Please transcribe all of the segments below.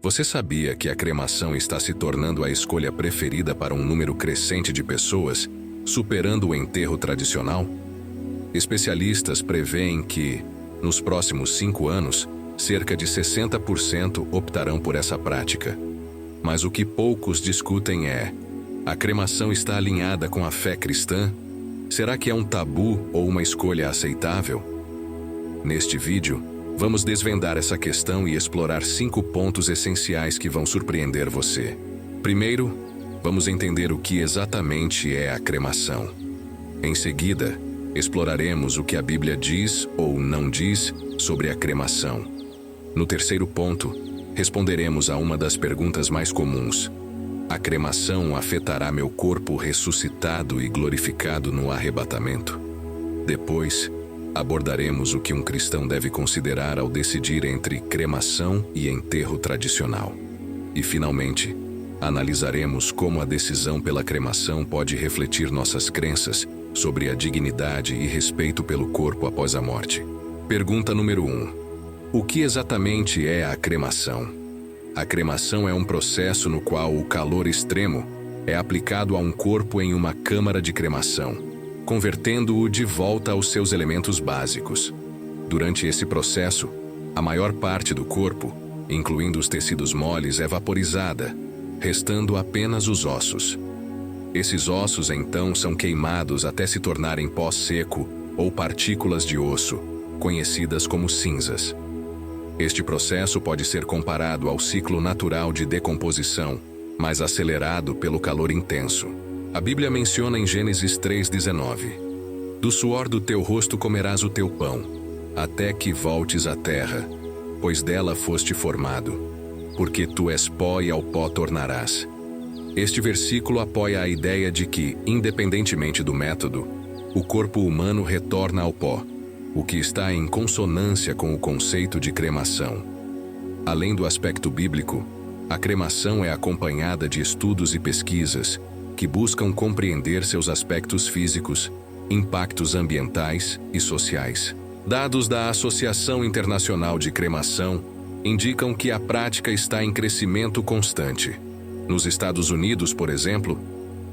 Você sabia que a cremação está se tornando a escolha preferida para um número crescente de pessoas, superando o enterro tradicional? Especialistas preveem que, nos próximos 5 anos, cerca de 60% optarão por essa prática. Mas o que poucos discutem é: a cremação está alinhada com a fé cristã? Será que é um tabu ou uma escolha aceitável? Neste vídeo, vamos desvendar essa questão e explorar 5 pontos essenciais que vão surpreender você. Primeiro, vamos entender o que exatamente é a cremação. Em seguida, exploraremos o que a Bíblia diz ou não diz sobre a cremação. No terceiro ponto, responderemos a uma das perguntas mais comuns: a cremação afetará meu corpo ressuscitado e glorificado no arrebatamento? Depois, abordaremos o que um cristão deve considerar ao decidir entre cremação e enterro tradicional. E, finalmente, analisaremos como a decisão pela cremação pode refletir nossas crenças sobre a dignidade e respeito pelo corpo após a morte. Pergunta número 1. O que exatamente é a cremação? A cremação é um processo no qual o calor extremo é aplicado a um corpo em uma câmara de cremação, convertendo-o de volta aos seus elementos básicos. Durante esse processo, a maior parte do corpo, incluindo os tecidos moles, é vaporizada, restando apenas os ossos. Esses ossos, então, são queimados até se tornarem pó seco ou partículas de osso, conhecidas como cinzas. Este processo pode ser comparado ao ciclo natural de decomposição, mas acelerado pelo calor intenso. A Bíblia menciona em Gênesis 3:19: do suor do teu rosto comerás o teu pão, até que voltes à terra, pois dela foste formado, porque tu és pó e ao pó tornarás. Este versículo apoia a ideia de que, independentemente do método, o corpo humano retorna ao pó, o que está em consonância com o conceito de cremação. Além do aspecto bíblico, a cremação é acompanhada de estudos e pesquisas que buscam compreender seus aspectos físicos, impactos ambientais e sociais. Dados da Associação Internacional de Cremação indicam que a prática está em crescimento constante. Nos Estados Unidos, por exemplo,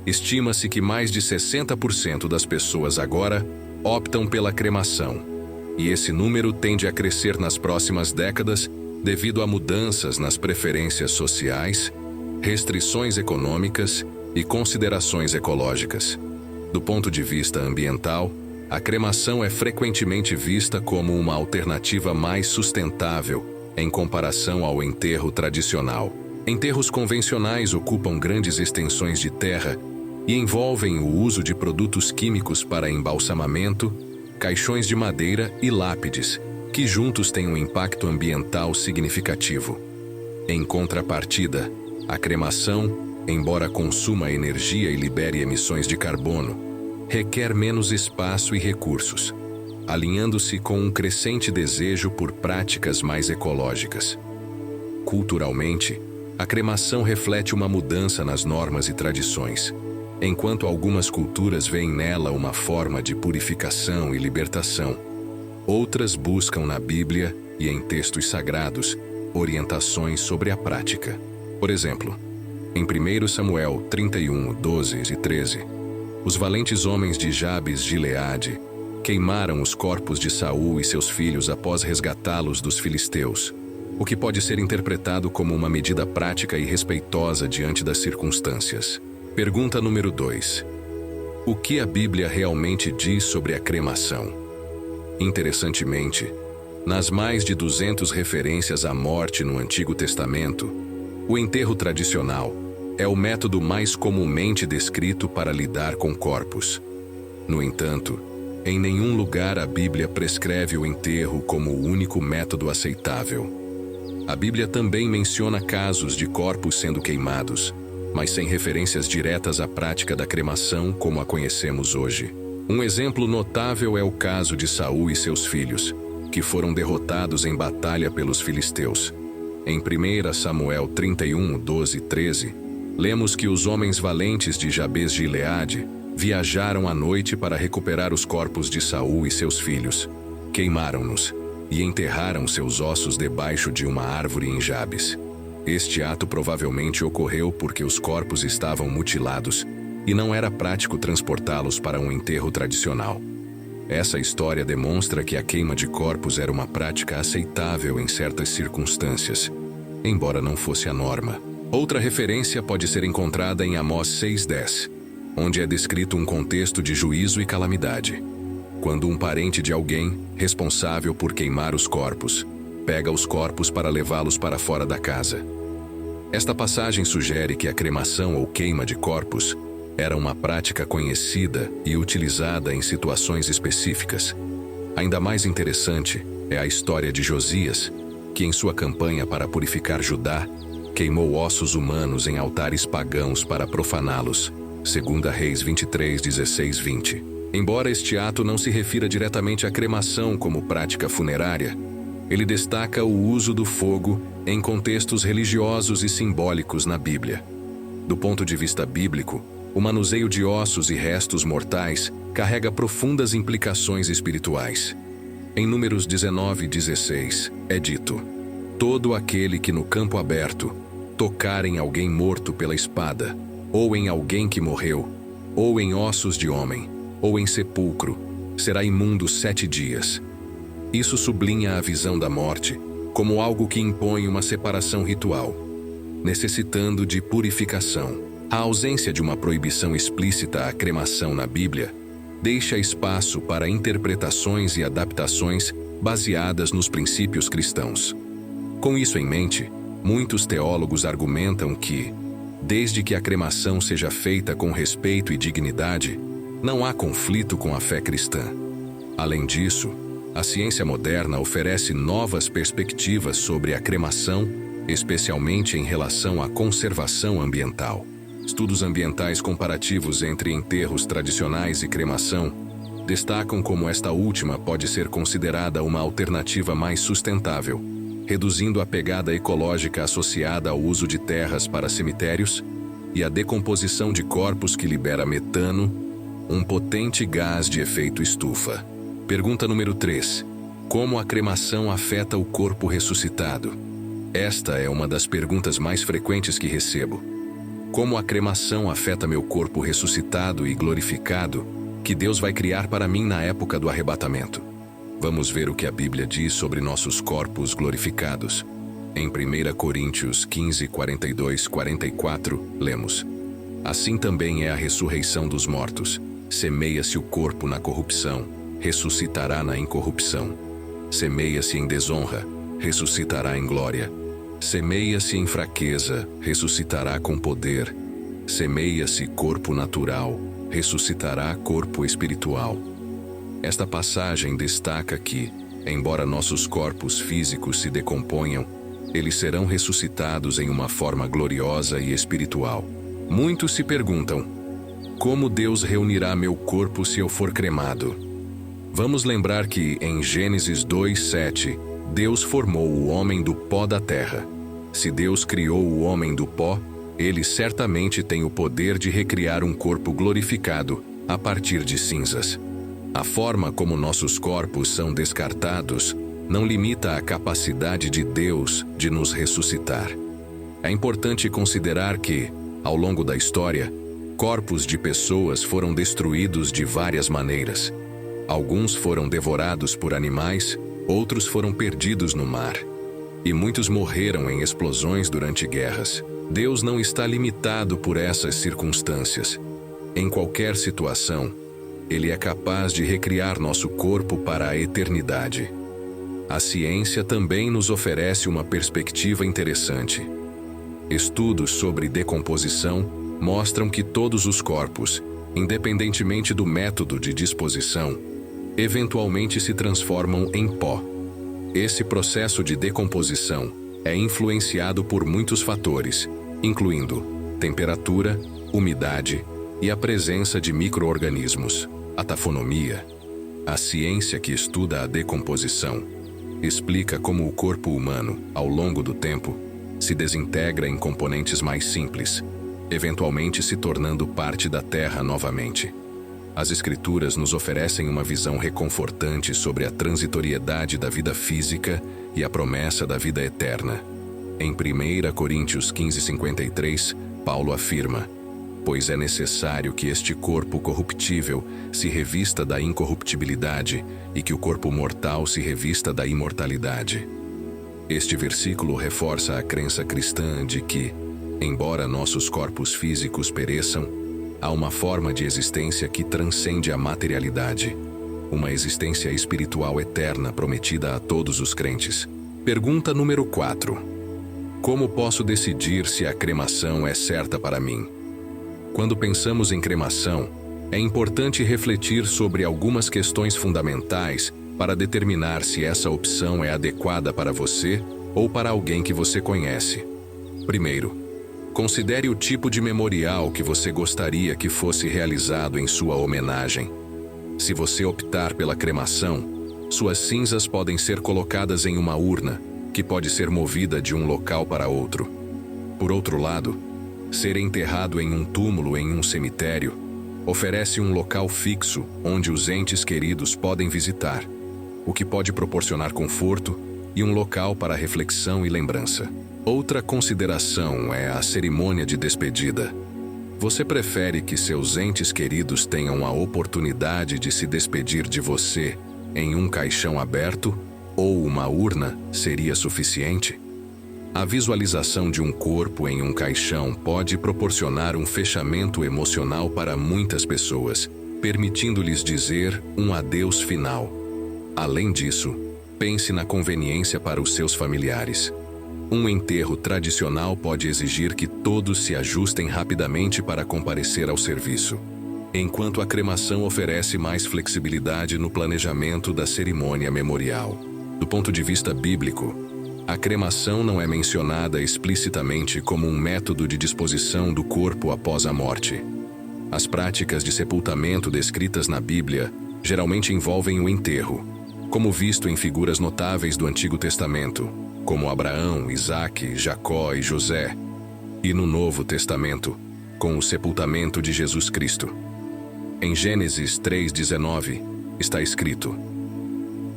estima-se que mais de 60% das pessoas agora optam pela cremação, e esse número tende a crescer nas próximas décadas devido a mudanças nas preferências sociais, restrições econômicas e considerações ecológicas. Do ponto de vista ambiental, a cremação é frequentemente vista como uma alternativa mais sustentável em comparação ao enterro tradicional. Enterros convencionais ocupam grandes extensões de terra e envolvem o uso de produtos químicos para embalsamamento, caixões de madeira e lápides, que juntos têm um impacto ambiental significativo. Em contrapartida, a cremação, embora consuma energia e libere emissões de carbono, requer menos espaço e recursos, alinhando-se com um crescente desejo por práticas mais ecológicas. Culturalmente, a cremação reflete uma mudança nas normas e tradições. Enquanto algumas culturas veem nela uma forma de purificação e libertação, outras buscam na Bíblia e em textos sagrados orientações sobre a prática. Por exemplo, em 1 Samuel 31, 12 e 13, os valentes homens de Jabes de Gileade queimaram os corpos de Saul e seus filhos após resgatá-los dos filisteus, o que pode ser interpretado como uma medida prática e respeitosa diante das circunstâncias. Pergunta número 2. O que a Bíblia realmente diz sobre a cremação? Interessantemente, nas mais de 200 referências à morte no Antigo Testamento, o enterro tradicional é o método mais comumente descrito para lidar com corpos. No entanto, em nenhum lugar a Bíblia prescreve o enterro como o único método aceitável. A Bíblia também menciona casos de corpos sendo queimados, mas sem referências diretas à prática da cremação como a conhecemos hoje. Um exemplo notável é o caso de Saul e seus filhos, que foram derrotados em batalha pelos filisteus. Em 1 Samuel 31, 12 e 13, lemos que os homens valentes de Jabes de Gileade viajaram à noite para recuperar os corpos de Saul e seus filhos. Queimaram-nos e enterraram seus ossos debaixo de uma árvore em Jabes. Este ato provavelmente ocorreu porque os corpos estavam mutilados e não era prático transportá-los para um enterro tradicional. Essa história demonstra que a queima de corpos era uma prática aceitável em certas circunstâncias, embora não fosse a norma. Outra referência pode ser encontrada em Amós 6:10, onde é descrito um contexto de juízo e calamidade. Quando um parente de alguém, responsável por queimar os corpos, pega os corpos para levá-los para fora da casa. Esta passagem sugere que a cremação ou queima de corpos era uma prática conhecida e utilizada em situações específicas. Ainda mais interessante é a história de Josias, que em sua campanha para purificar Judá, queimou ossos humanos em altares pagãos para profaná-los. 2 Reis 23:16-20. Embora este ato não se refira diretamente à cremação como prática funerária, ele destaca o uso do fogo em contextos religiosos e simbólicos na Bíblia. Do ponto de vista bíblico, o manuseio de ossos e restos mortais carrega profundas implicações espirituais. Em Números 19:16, é dito: todo aquele que no campo aberto tocar em alguém morto pela espada, ou em alguém que morreu, ou em ossos de homem, ou em sepulcro, será imundo 7 dias. Isso sublinha a visão da morte como algo que impõe uma separação ritual, necessitando de purificação. A ausência de uma proibição explícita à cremação na Bíblia deixa espaço para interpretações e adaptações baseadas nos princípios cristãos. Com isso em mente, muitos teólogos argumentam que, desde que a cremação seja feita com respeito e dignidade, não há conflito com a fé cristã. Além disso, a ciência moderna oferece novas perspectivas sobre a cremação, especialmente em relação à conservação ambiental. Estudos ambientais comparativos entre enterros tradicionais e cremação destacam como esta última pode ser considerada uma alternativa mais sustentável, reduzindo a pegada ecológica associada ao uso de terras para cemitérios e a decomposição de corpos que libera metano, um potente gás de efeito estufa. Pergunta número 3. Como a cremação afeta o corpo ressuscitado? Esta é uma das perguntas mais frequentes que recebo. Como a cremação afeta meu corpo ressuscitado e glorificado, que Deus vai criar para mim na época do arrebatamento? Vamos ver o que a Bíblia diz sobre nossos corpos glorificados. Em 1 Coríntios 15:42-44, lemos: assim também é a ressurreição dos mortos. Semeia-se o corpo na corrupção, ressuscitará na incorrupção. Semeia-se em desonra, ressuscitará em glória. Semeia-se em fraqueza, ressuscitará com poder. Semeia-se corpo natural, ressuscitará corpo espiritual. Esta passagem destaca que, embora nossos corpos físicos se decomponham, eles serão ressuscitados em uma forma gloriosa e espiritual. Muitos se perguntam: como Deus reunirá meu corpo se eu for cremado? Vamos lembrar que, em Gênesis 2:7, Deus formou o homem do pó da terra. Se Deus criou o homem do pó, ele certamente tem o poder de recriar um corpo glorificado a partir de cinzas. A forma como nossos corpos são descartados não limita a capacidade de Deus de nos ressuscitar. É importante considerar que, ao longo da história, corpos de pessoas foram destruídos de várias maneiras. Alguns foram devorados por animais, outros foram perdidos no mar. E muitos morreram em explosões durante guerras. Deus não está limitado por essas circunstâncias. Em qualquer situação, Ele é capaz de recriar nosso corpo para a eternidade. A ciência também nos oferece uma perspectiva interessante. Estudos sobre decomposição mostram que todos os corpos, independentemente do método de disposição, eventualmente se transformam em pó. Esse processo de decomposição é influenciado por muitos fatores, incluindo temperatura, umidade e a presença de micro-organismos. A tafonomia, a ciência que estuda a decomposição, explica como o corpo humano, ao longo do tempo, se desintegra em componentes mais simples, eventualmente se tornando parte da Terra novamente. As Escrituras nos oferecem uma visão reconfortante sobre a transitoriedade da vida física e a promessa da vida eterna. Em 1 Coríntios 15:53, Paulo afirma: pois é necessário que este corpo corruptível se revista da incorruptibilidade e que o corpo mortal se revista da imortalidade. Este versículo reforça a crença cristã de que, embora nossos corpos físicos pereçam, há uma forma de existência que transcende a materialidade, uma existência espiritual eterna prometida a todos os crentes. Pergunta número 4. Como posso decidir se a cremação é certa para mim? Quando pensamos em cremação, é importante refletir sobre algumas questões fundamentais para determinar se essa opção é adequada para você ou para alguém que você conhece. Primeiro, considere o tipo de memorial que você gostaria que fosse realizado em sua homenagem. Se você optar pela cremação, suas cinzas podem ser colocadas em uma urna, que pode ser movida de um local para outro. Por outro lado, ser enterrado em um túmulo em um cemitério oferece um local fixo onde os entes queridos podem visitar, o que pode proporcionar conforto e um local para reflexão e lembrança. Outra consideração é a cerimônia de despedida. Você prefere que seus entes queridos tenham a oportunidade de se despedir de você em um caixão aberto ou uma urna seria suficiente? A visualização de um corpo em um caixão pode proporcionar um fechamento emocional para muitas pessoas, permitindo-lhes dizer um adeus final. Além disso, pense na conveniência para os seus familiares. Um enterro tradicional pode exigir que todos se ajustem rapidamente para comparecer ao serviço, enquanto a cremação oferece mais flexibilidade no planejamento da cerimônia memorial. Do ponto de vista bíblico, a cremação não é mencionada explicitamente como um método de disposição do corpo após a morte. As práticas de sepultamento descritas na Bíblia geralmente envolvem o enterro, como visto em figuras notáveis do Antigo Testamento, como Abraão, Isaque, Jacó e José, e no Novo Testamento, com o sepultamento de Jesus Cristo. Em Gênesis 3:19, está escrito: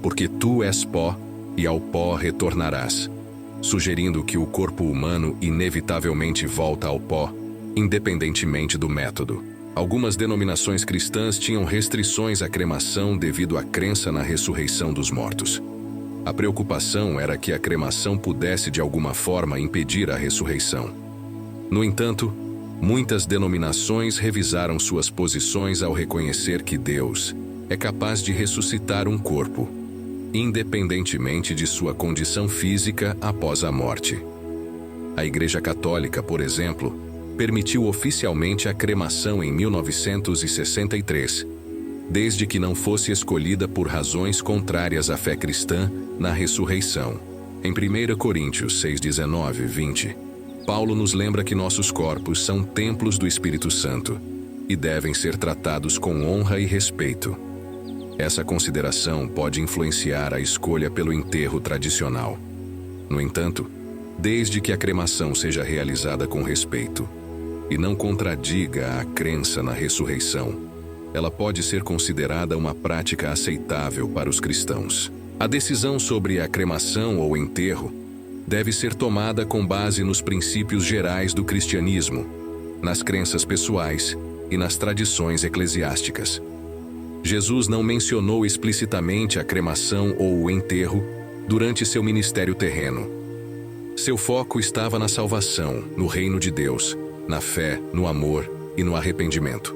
porque tu és pó, e ao pó retornarás, sugerindo que o corpo humano inevitavelmente volta ao pó, independentemente do método. Algumas denominações cristãs tinham restrições à cremação devido à crença na ressurreição dos mortos. A preocupação era que a cremação pudesse de alguma forma impedir a ressurreição. No entanto, muitas denominações revisaram suas posições ao reconhecer que Deus é capaz de ressuscitar um corpo, independentemente de sua condição física após a morte. A Igreja Católica, por exemplo, permitiu oficialmente a cremação em 1963, desde que não fosse escolhida por razões contrárias à fé cristã na ressurreição. Em 1 Coríntios 6:19-20, Paulo nos lembra que nossos corpos são templos do Espírito Santo e devem ser tratados com honra e respeito. Essa consideração pode influenciar a escolha pelo enterro tradicional. No entanto, desde que a cremação seja realizada com respeito e não contradiga a crença na ressurreição, ela pode ser considerada uma prática aceitável para os cristãos. A decisão sobre a cremação ou enterro deve ser tomada com base nos princípios gerais do cristianismo, nas crenças pessoais e nas tradições eclesiásticas. Jesus não mencionou explicitamente a cremação ou o enterro durante seu ministério terreno. Seu foco estava na salvação, no reino de Deus, na fé, no amor e no arrependimento.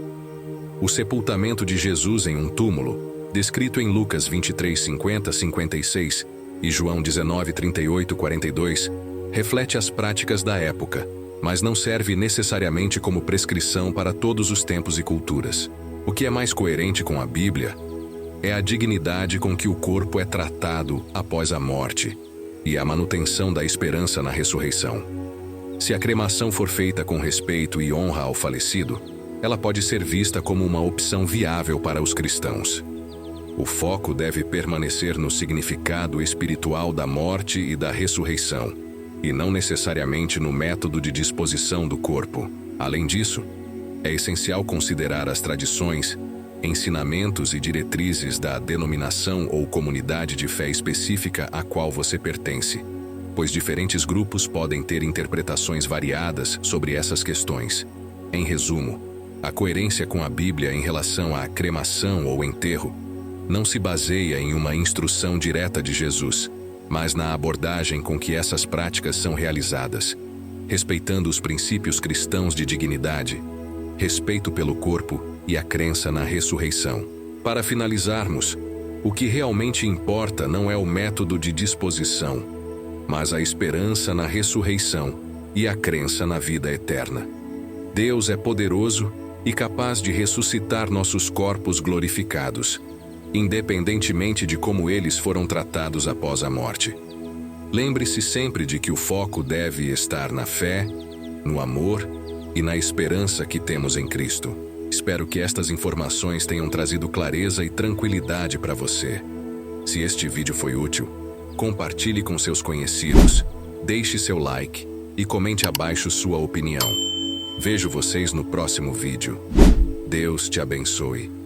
O sepultamento de Jesus em um túmulo, descrito em Lucas 23:50-56 e João 19:38-42, reflete as práticas da época, mas não serve necessariamente como prescrição para todos os tempos e culturas. O que é mais coerente com a Bíblia é a dignidade com que o corpo é tratado após a morte e a manutenção da esperança na ressurreição. Se a cremação for feita com respeito e honra ao falecido, ela pode ser vista como uma opção viável para os cristãos. O foco deve permanecer no significado espiritual da morte e da ressurreição, e não necessariamente no método de disposição do corpo. Além disso, é essencial considerar as tradições, ensinamentos e diretrizes da denominação ou comunidade de fé específica a qual você pertence. pois diferentes grupos podem ter interpretações variadas sobre essas questões. Em resumo, a coerência com a Bíblia em relação à cremação ou enterro não se baseia em uma instrução direta de Jesus, mas na abordagem com que essas práticas são realizadas, respeitando os princípios cristãos de dignidade, respeito pelo corpo e a crença na ressurreição. Para finalizarmos, o que realmente importa não é o método de disposição, mas a esperança na ressurreição e a crença na vida eterna. Deus é poderoso e capaz de ressuscitar nossos corpos glorificados, independentemente de como eles foram tratados após a morte. Lembre-se sempre de que o foco deve estar na fé, no amor e na esperança que temos em Cristo. Espero que estas informações tenham trazido clareza e tranquilidade para você. Se este vídeo foi útil, compartilhe com seus conhecidos, deixe seu like e comente abaixo sua opinião. Vejo vocês no próximo vídeo. Deus te abençoe.